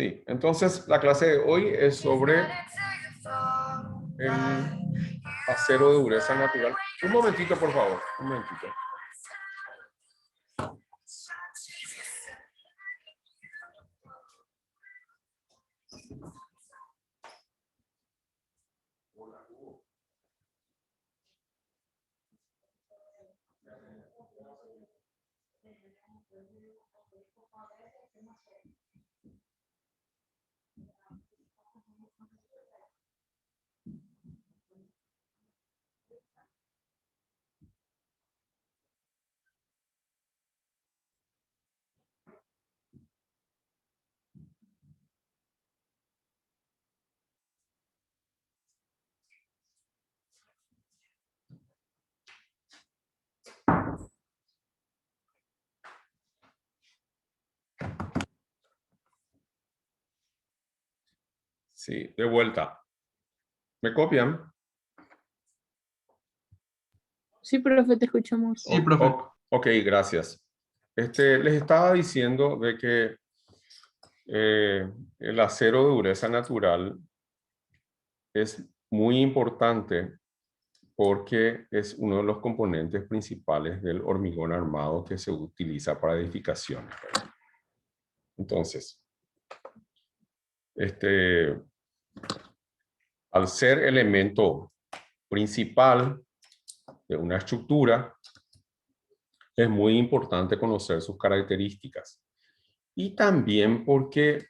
Sí, entonces la clase de hoy es sobre el acero de dureza natural. Un momentito, por favor, un momentito. Sí, de vuelta. ¿Me copian? Sí, profe, te escuchamos. Sí, profe. Ok, gracias. Les estaba diciendo de que el acero de dureza natural es muy importante porque es uno de los componentes principales del hormigón armado que se utiliza para edificaciones, ¿verdad? Entonces, al ser elemento principal de una estructura, es muy importante conocer sus características. Y también porque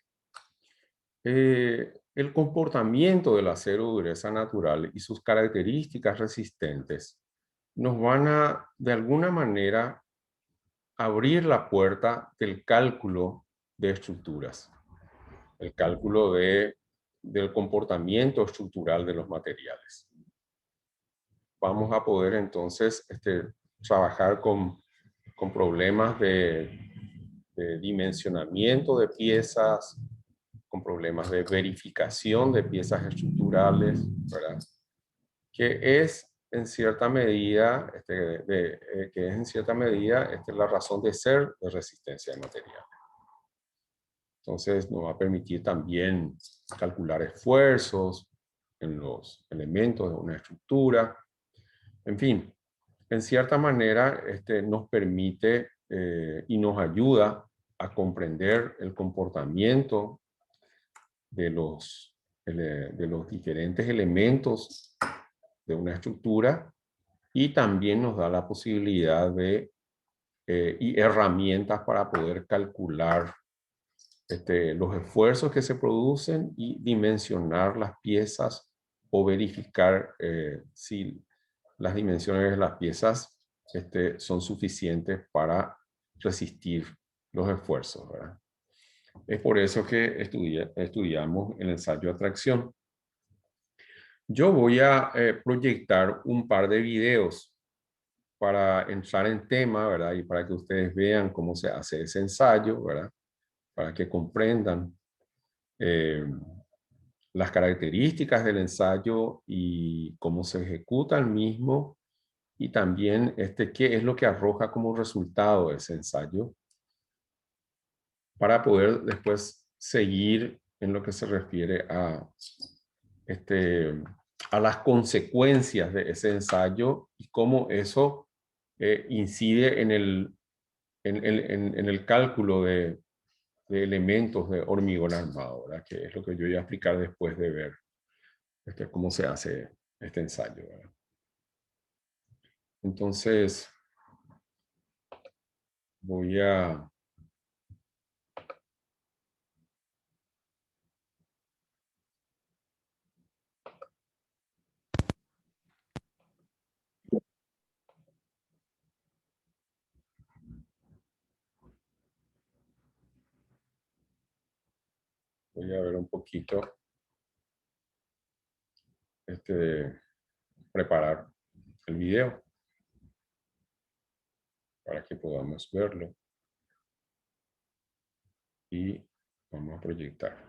el comportamiento del acero de dureza natural y sus características resistentes nos van a, de alguna manera, abrir la puerta del cálculo de estructuras, el cálculo del comportamiento estructural de los materiales. Vamos a poder entonces trabajar con problemas de dimensionamiento de piezas, con problemas de verificación de piezas estructurales, ¿verdad? Que es en cierta medida, la razón de ser de resistencia de materiales. Entonces nos va a permitir también calcular esfuerzos en los elementos de una estructura. En fin, en cierta manera nos permite y nos ayuda a comprender el comportamiento de los diferentes elementos de una estructura y también nos da la posibilidad y herramientas para poder calcular los esfuerzos que se producen y dimensionar las piezas o verificar si las dimensiones de las piezas son suficientes para resistir los esfuerzos, ¿verdad? Es por eso que estudiamos el ensayo de atracción. Yo voy a proyectar un par de videos para entrar en tema, ¿verdad? Y para que ustedes vean cómo se hace ese ensayo, ¿verdad? Para que comprendan eh, las características del ensayo y cómo se ejecuta el mismo y también qué es lo que arroja como resultado ese ensayo para poder después seguir en lo que se refiere a las consecuencias de ese ensayo y cómo eso incide en el cálculo de elementos de hormigón armado, ¿verdad? Que es lo que yo voy a explicar después de ver cómo se hace este ensayo, ¿verdad? Entonces, voy a ver un poquito, preparar el video para que podamos verlo y vamos a proyectar.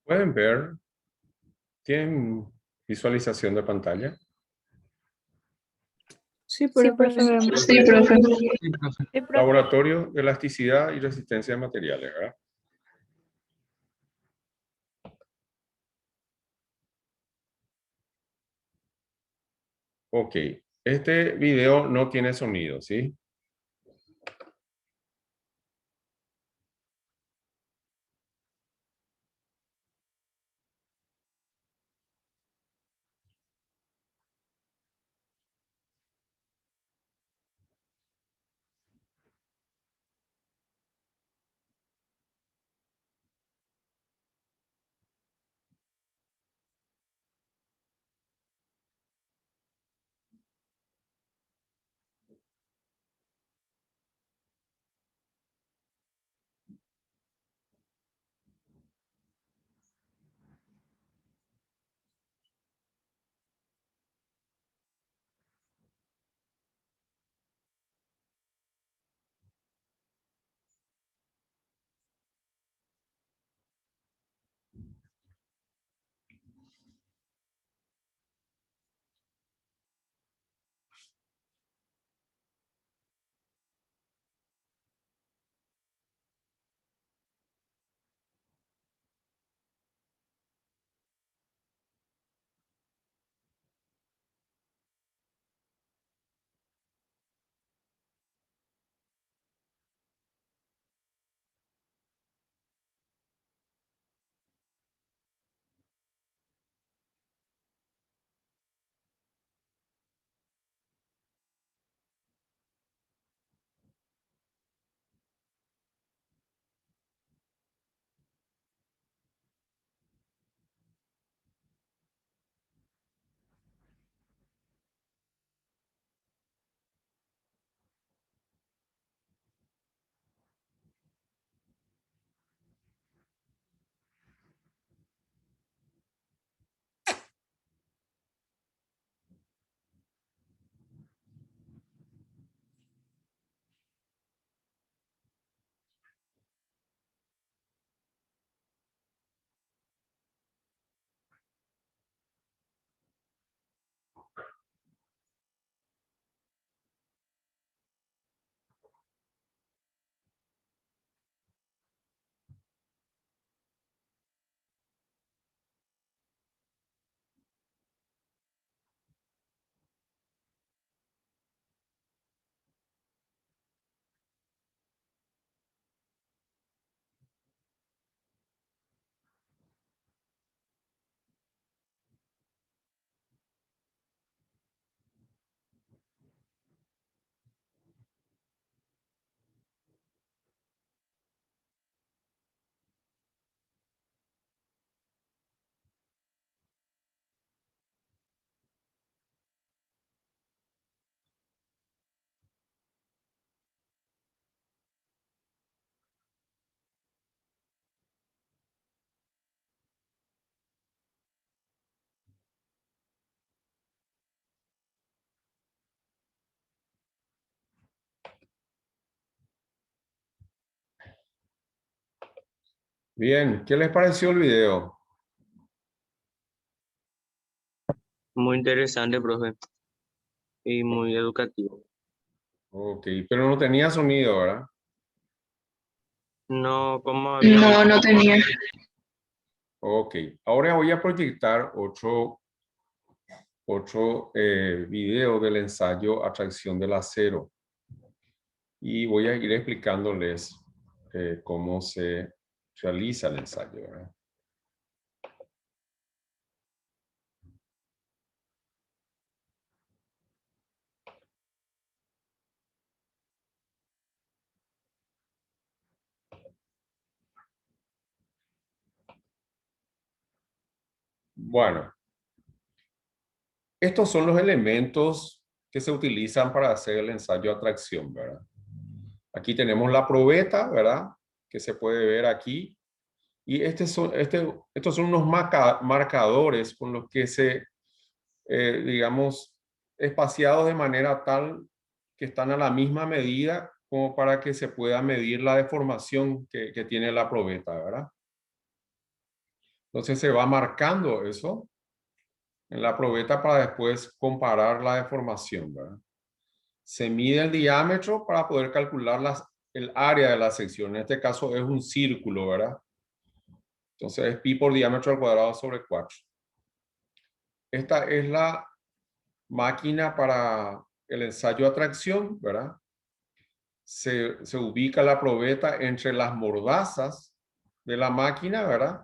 ¿Pueden ver? ¿Tienen visualización de pantalla? Sí, Sí, profe, profe, vemos. vemos. Sí, profe. Sí, profe. Laboratorio de elasticidad y resistencia de materiales, ¿verdad? Ok. Este video no tiene sonido, ¿sí? Bien, ¿qué les pareció el video? Muy interesante, profe. Y muy educativo. Ok, pero no tenía sonido, ¿verdad? No, como había No, no tenía. Ok, ahora voy a proyectar otro video del ensayo Atracción del acero. Y voy a ir explicándoles cómo se realiza el ensayo, ¿verdad? Bueno, estos son los elementos que se utilizan para hacer el ensayo de atracción, ¿verdad? Aquí tenemos la probeta, ¿verdad? Que se puede ver aquí. Y estos son unos marcadores con los que digamos, espaciados de manera tal que están a la misma medida como para que se pueda medir la deformación que tiene la probeta, ¿verdad? Entonces se va marcando eso en la probeta para después comparar la deformación, ¿verdad? Se mide el diámetro para poder calcular el área de la sección. En este caso es un círculo, ¿verdad? Entonces es pi por diámetro al cuadrado sobre 4. Esta es la máquina para el ensayo de atracción, ¿verdad? Se ubica la probeta entre las mordazas de la máquina, ¿verdad?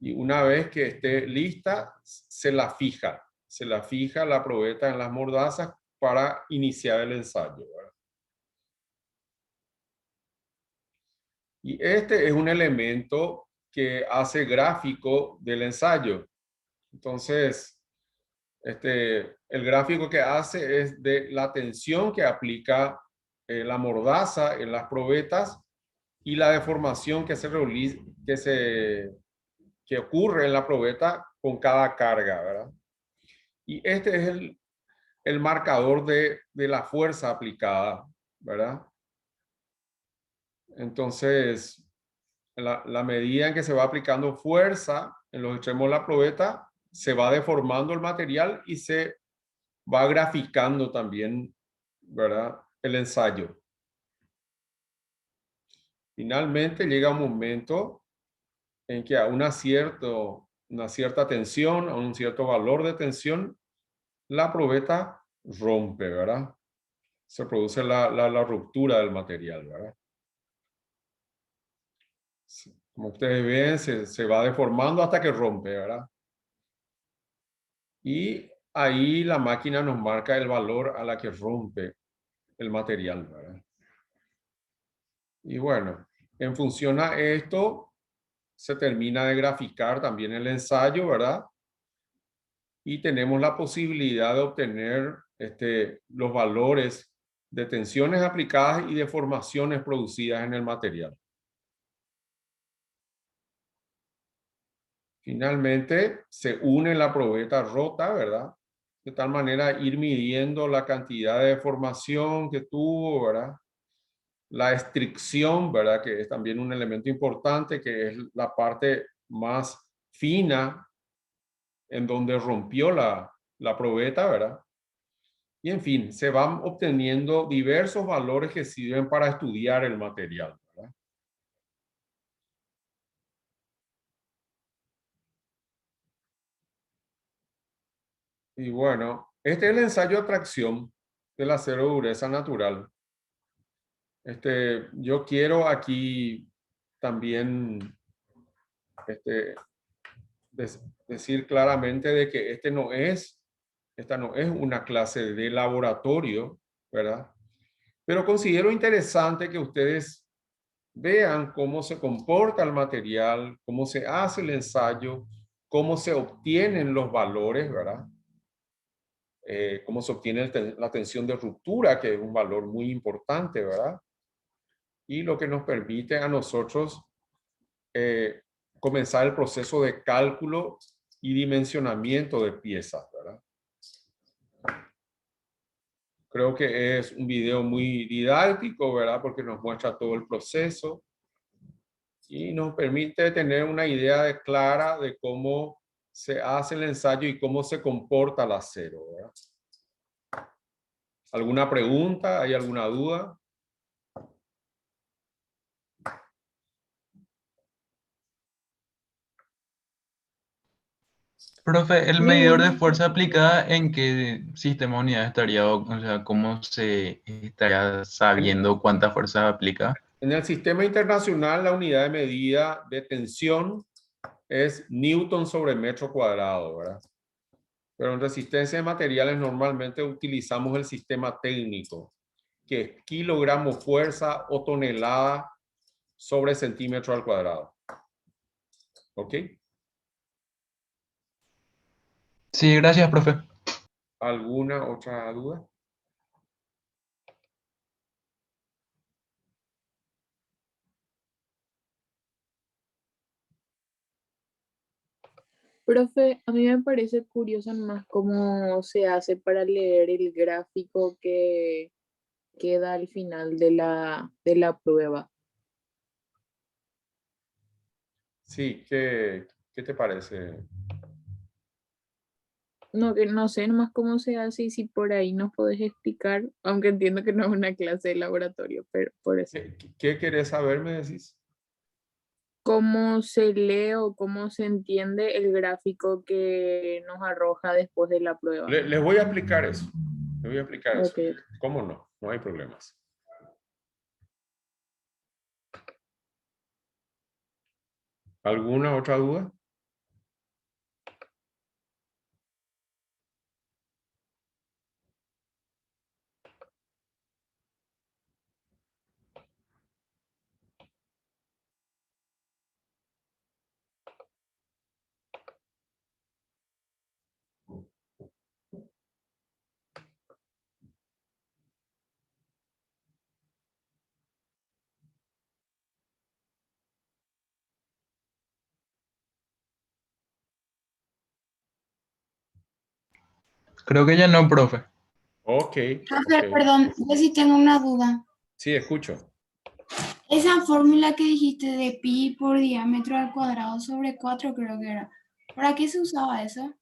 Y una vez que esté lista, se la fija. Se la fija la probeta en las mordazas para iniciar el ensayo, ¿verdad? Y este es un elemento que hace gráfico del ensayo. Entonces, el gráfico que hace es de la tensión que aplica la mordaza en las probetas y la deformación que ocurre en la probeta con cada carga, ¿verdad? Y este es el marcador de la fuerza aplicada, ¿verdad? Entonces, la medida en que se va aplicando fuerza en los extremos de la probeta, se va deformando el material y se va graficando también, ¿verdad? El ensayo. Finalmente llega un momento en que a una cierta tensión, a un cierto valor de tensión, la probeta rompe, ¿verdad? Se produce la ruptura del material, ¿verdad? Como ustedes ven, se va deformando hasta que rompe, ¿verdad? Y ahí la máquina nos marca el valor a la que rompe el material, ¿verdad? Y bueno, en función a esto, se termina de graficar también el ensayo, ¿verdad? Y tenemos la posibilidad de obtener los valores de tensiones aplicadas y deformaciones producidas en el material. Finalmente, se une la probeta rota, ¿verdad? De tal manera ir midiendo la cantidad de deformación que tuvo, ¿verdad? La estricción, ¿verdad? Que es también un elemento importante, que es la parte más fina en donde rompió la probeta, ¿verdad? Y en fin, se van obteniendo diversos valores que sirven para estudiar el material, ¿verdad? Y bueno, este es el ensayo de atracción del acero de dureza natural. Yo quiero aquí también decir claramente de que esta no es una clase de laboratorio, ¿verdad? Pero considero interesante que ustedes vean cómo se comporta el material, cómo se hace el ensayo, cómo se obtienen los valores, ¿verdad? Cómo se obtiene la tensión de ruptura, que es un valor muy importante, ¿verdad? Y lo que nos permite a nosotros comenzar el proceso de cálculo y dimensionamiento de piezas, ¿verdad? Creo que es un video muy didáctico, ¿verdad? Porque nos muestra todo el proceso y nos permite tener una idea clara de cómo se hace el ensayo y cómo se comporta el acero, ¿verdad? ¿Alguna pregunta? ¿Hay alguna duda? Profe, ¿el medidor de Ninguna. fuerza aplicada en qué sistema de unidad estaría? O sea, ¿cómo se estaría sabiendo cuánta fuerza aplica? En el sistema internacional, la unidad de medida de tensión es Newton sobre metro cuadrado, ¿verdad? Pero en resistencia de materiales normalmente utilizamos el sistema técnico, que es kilogramo fuerza o tonelada sobre centímetro al cuadrado. ¿Ok? Sí, gracias, profe. ¿Alguna otra duda? Profe, a mí me parece curioso más cómo se hace para leer el gráfico que queda al final de la prueba. Sí, ¿qué te parece? No, que no sé nomás cómo se hace y si por ahí nos podés explicar, aunque entiendo que no es una clase de laboratorio, pero por eso. ¿Qué querés saber, me decís? ¿Cómo se lee o cómo se entiende el gráfico que nos arroja después de la prueba? Les voy a explicar eso. Les voy a explicar eso. Ok, ¿Cómo no? No hay problemas. ¿Alguna otra duda? Creo que ya no, profe. Ok, Profe, ok. perdón, yo sí tengo una duda. Sí, escucho. Esa fórmula que dijiste de pi por diámetro al cuadrado sobre 4 creo que era. ¿Para qué se usaba eso?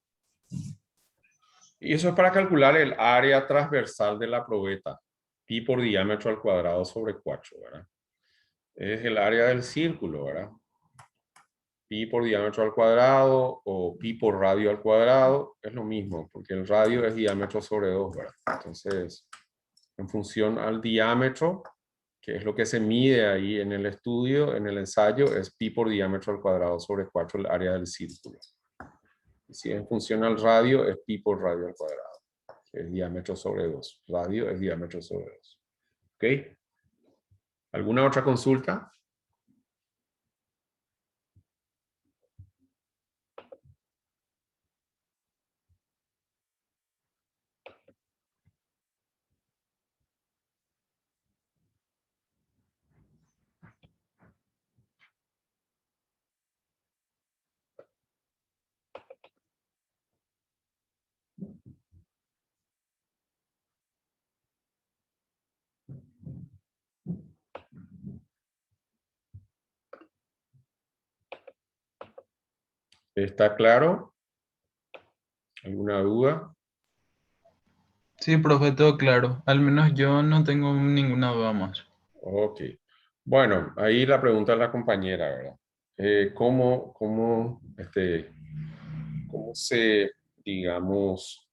Y eso es para calcular el área transversal de la probeta. Pi por diámetro al cuadrado sobre 4, ¿verdad? Es el área del círculo, ¿verdad? Pi por diámetro al cuadrado o pi por radio al cuadrado es lo mismo, porque el radio es diámetro sobre 2, ¿verdad? Entonces, en función al diámetro, que es lo que se mide ahí en el estudio, en el ensayo, es pi por diámetro al cuadrado sobre 4 el área del círculo. Y si en función al radio, es pi por radio al cuadrado, que es diámetro sobre 2. Radio es diámetro sobre 2. ¿Ok? ¿Alguna otra consulta? ¿Está claro? ¿Alguna duda? Sí, profe, todo claro. Al menos yo no tengo ninguna duda más. Ok. Bueno, ahí la pregunta es la compañera, ¿verdad? ¿Cómo se, digamos,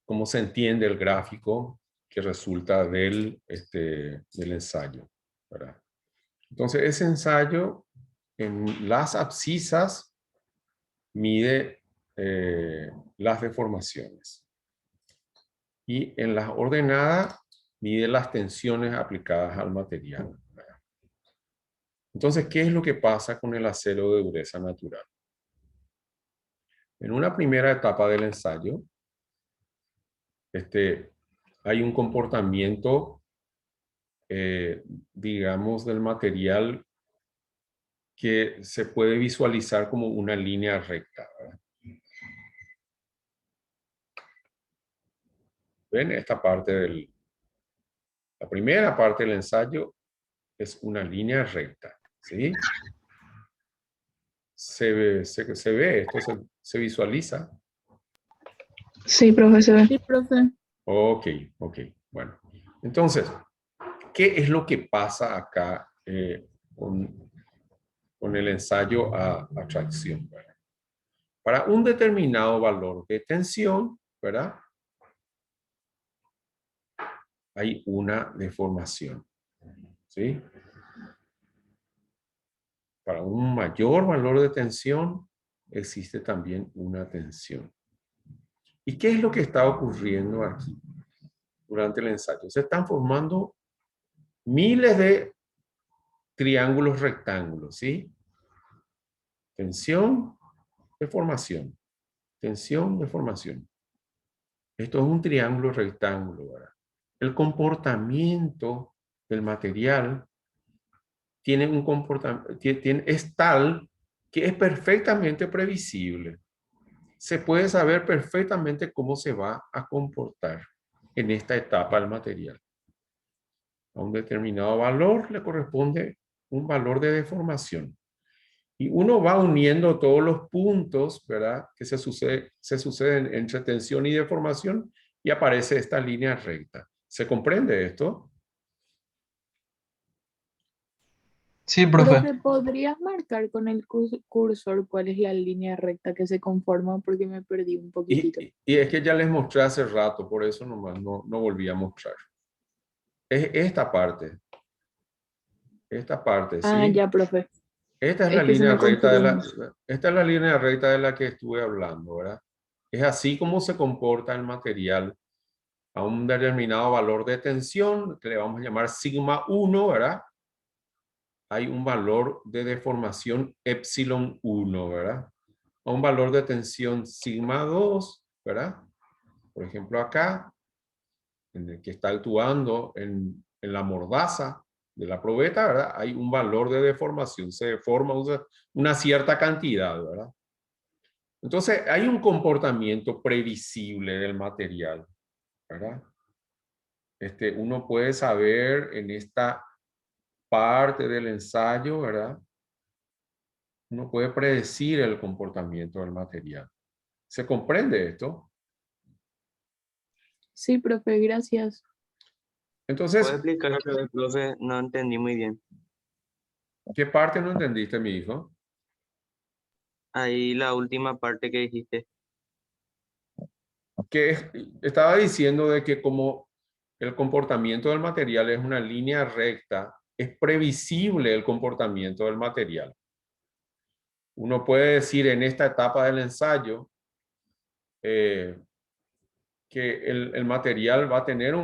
cómo se entiende el gráfico que resulta del ensayo, ¿verdad? Entonces, ese ensayo en las abscisas mide las deformaciones y en las ordenadas mide las tensiones aplicadas al material. Entonces, ¿qué es lo que pasa con el acero de dureza natural? En una primera etapa del ensayo, hay un comportamiento, digamos, del material que se puede visualizar como una línea recta, ¿verdad? ¿Ven? La primera parte del ensayo es una línea recta, ¿sí? Se ve esto, se visualiza. sí, profesor. Sí, profe. Ok, ok, bueno. Entonces, ¿qué es lo que pasa acá con el ensayo a tracción? ¿Verdad? Para un determinado valor de tensión, ¿verdad? Hay una deformación, ¿sí? Para un mayor valor de tensión, existe también una tensión. ¿Y qué es lo que está ocurriendo aquí durante el ensayo? Se están formando miles de triángulos rectángulos, ¿sí? Tensión, deformación. Tensión, deformación. Esto es un triángulo rectángulo, ¿verdad? El comportamiento del material tiene un comportamiento, es tal que es perfectamente previsible. Se puede saber perfectamente cómo se va a comportar en esta etapa del material. A un determinado valor le corresponde un valor de deformación. Y uno va uniendo todos los puntos, ¿verdad? Que se suceden entre tensión y deformación y aparece esta línea recta. ¿Se comprende esto? Sí, profe. Profe, ¿podrías marcar con el cursor cuál es la línea recta que se conforma? Porque me perdí un poquitito. Y es que ya les mostré hace rato, por eso nomás no volví a mostrar. Es esta parte. Esta parte, Ah, ¿sí? ya, profe. Esta es la Es que se línea me recta confundió. esta es la línea recta de la que estuve hablando, ¿verdad? Es así como se comporta el material a un determinado valor de tensión, que le vamos a llamar sigma 1, ¿verdad? Hay un valor de deformación epsilon 1, ¿verdad? A un valor de tensión sigma 2, ¿verdad? Por ejemplo, acá, en el que está actuando en la mordaza de la probeta, ¿verdad? Hay un valor de deformación, se deforma una cierta cantidad, ¿verdad? Entonces, hay un comportamiento previsible del material, ¿verdad? Uno puede saber en esta parte del ensayo, ¿verdad? Uno puede predecir el comportamiento del material. ¿Se comprende esto? Sí, profe, gracias. Entonces, ¿Puede explicar otra vez, profe? No entendí muy bien. ¿qué parte no entendiste, mi hijo? Ahí la última parte que dijiste. Estaba diciendo de que como el comportamiento del material es una línea recta, es previsible el comportamiento del material. Uno puede decir en esta etapa del ensayo que el material va a tener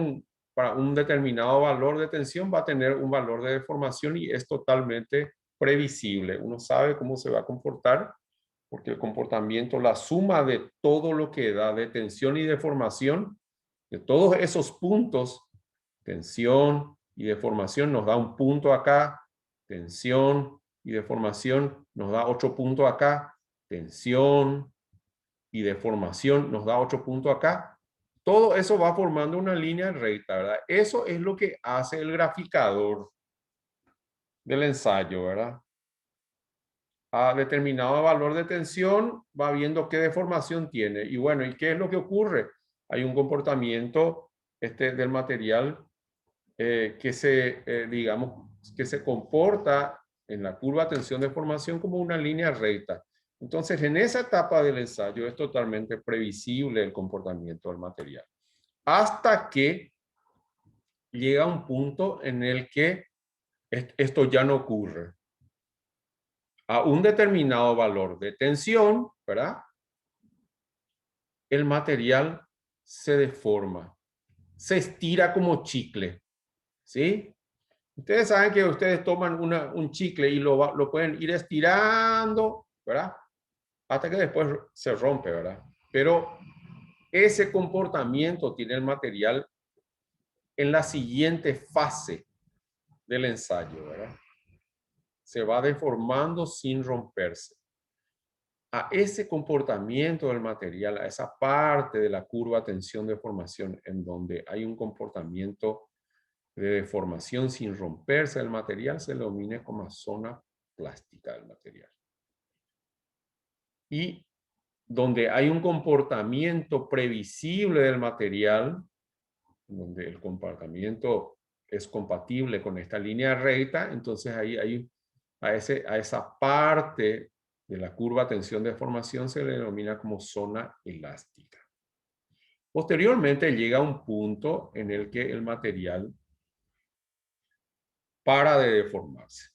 para un determinado valor de tensión, va a tener un valor de deformación y es totalmente previsible. Uno sabe cómo se va a comportar porque el comportamiento, la suma de todo lo que da de tensión y deformación, de todos esos puntos, tensión y deformación nos da un punto acá, tensión y deformación nos da otro punto acá, tensión y deformación nos da otro punto acá. Todo eso va formando una línea recta, ¿verdad? Eso es lo que hace el graficador del ensayo, ¿verdad? A determinado valor de tensión va viendo qué deformación tiene. Y bueno, ¿y qué es lo que ocurre? Hay un comportamiento del material digamos, que se comporta en la curva de tensión de formación como una línea recta. Entonces, en esa etapa del ensayo es totalmente previsible el comportamiento del material. Hasta que llega un punto en el que esto ya no ocurre. A un determinado valor de tensión, ¿verdad? El material se deforma, se estira como chicle, ¿sí? Ustedes saben que ustedes toman un chicle y lo pueden ir estirando, ¿verdad? Hasta que después se rompe, ¿verdad? Pero ese comportamiento tiene el material en la siguiente fase del ensayo, ¿verdad? Se va deformando sin romperse. A ese comportamiento del material, a esa parte de la curva tensión-deformación en donde hay un comportamiento de deformación sin romperse el material, se lo denomina como zona plástica del material. Y donde hay un comportamiento previsible del material, donde el comportamiento es compatible con esta línea recta, entonces ahí hay a esa parte de la curva tensión-deformación se le denomina como zona elástica. Posteriormente llega un punto en el que el material para de deformarse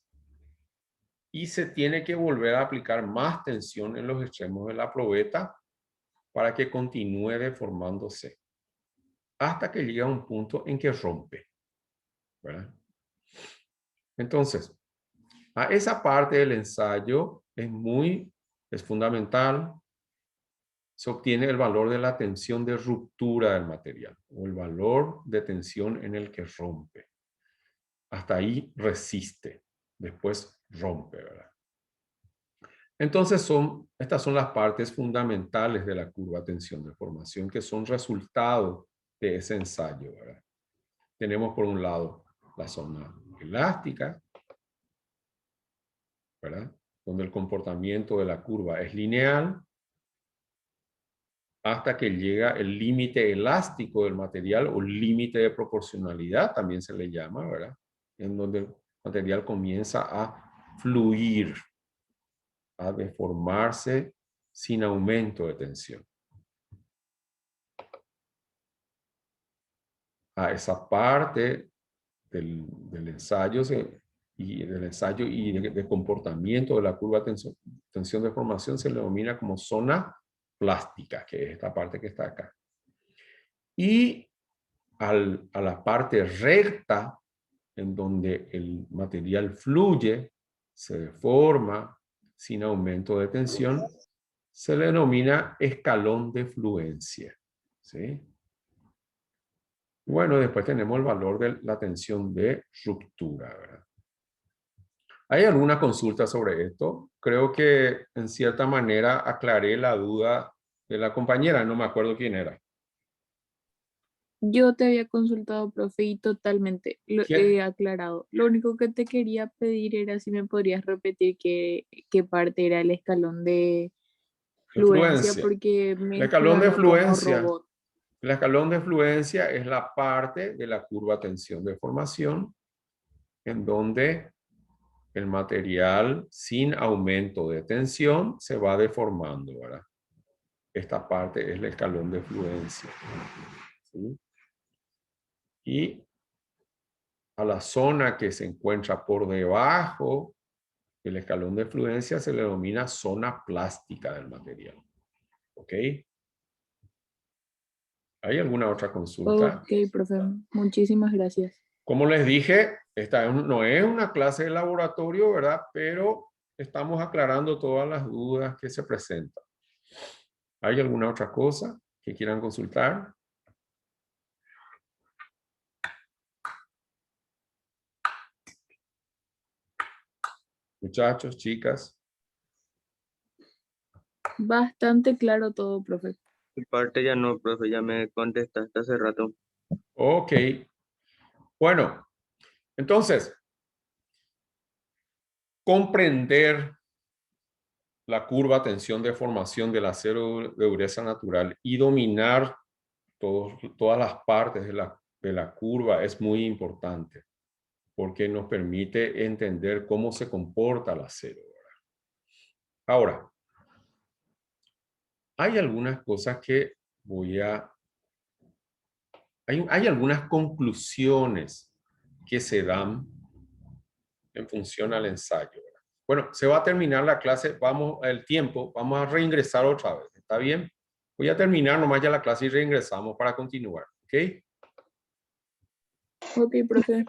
y se tiene que volver a aplicar más tensión en los extremos de la probeta para que continúe deformándose hasta que llega a un punto en que rompe, ¿verdad? Entonces, a esa parte del ensayo es fundamental, se obtiene el valor de la tensión de ruptura del material o el valor de tensión en el que rompe. Hasta ahí resiste, después rompe, ¿verdad? Entonces, estas son las partes fundamentales de la curva tensión-deformación que son resultado de ese ensayo, ¿verdad? Tenemos por un lado la zona elástica, ¿verdad? donde el comportamiento de la curva es lineal, hasta que llega el límite elástico del material o límite de proporcionalidad, también se le llama, ¿verdad? En donde el material comienza a fluir, a deformarse sin aumento de tensión. A esa parte del ensayo y de comportamiento de la curva de tensión de formación se le denomina como zona plástica, que es esta parte que está acá. Y a la parte recta, en donde el material fluye, se deforma sin aumento de tensión, se le denomina escalón de fluencia. ¿Sí? Bueno, después tenemos el valor de la tensión de ruptura, ¿verdad? ¿Hay alguna consulta sobre esto? Creo que en cierta manera aclaré la duda de la compañera, no me acuerdo quién era. Yo te había consultado, profe, y totalmente lo ¿Quién? he aclarado. Lo único que te quería pedir era si me podrías repetir qué parte era el escalón de fluencia, Fluencia. porque El me escalón de sonó como fluencia. robot. El escalón de fluencia es la parte de la curva tensión de formación en donde el material sin aumento de tensión se va deformando, ¿verdad? Esta parte es el escalón de fluencia. ¿Sí? Y a la zona que se encuentra por debajo del escalón de fluencia se le denomina zona plástica del material. ¿Ok? ¿Hay alguna otra consulta? Ok, profe, muchísimas gracias. Como les dije, esta no es una clase de laboratorio, ¿verdad? Pero estamos aclarando todas las dudas que se presentan. ¿Hay alguna otra cosa que quieran consultar? Muchachos, chicas. Bastante claro todo, profe. Mi parte ya no, profe, ya me contestaste hace rato. Ok. Bueno, entonces, comprender la curva tensión de formación del acero de dureza natural y dominar todas las partes de la curva es muy importante, porque nos permite entender cómo se comporta el acero. Ahora, hay algunas cosas que hay algunas conclusiones que se dan en función al ensayo, ¿verdad? Bueno, se va a terminar la clase, el tiempo, vamos a reingresar otra vez, ¿está bien? Voy a terminar nomás ya la clase y reingresamos para continuar, ¿ok? Ok, profe.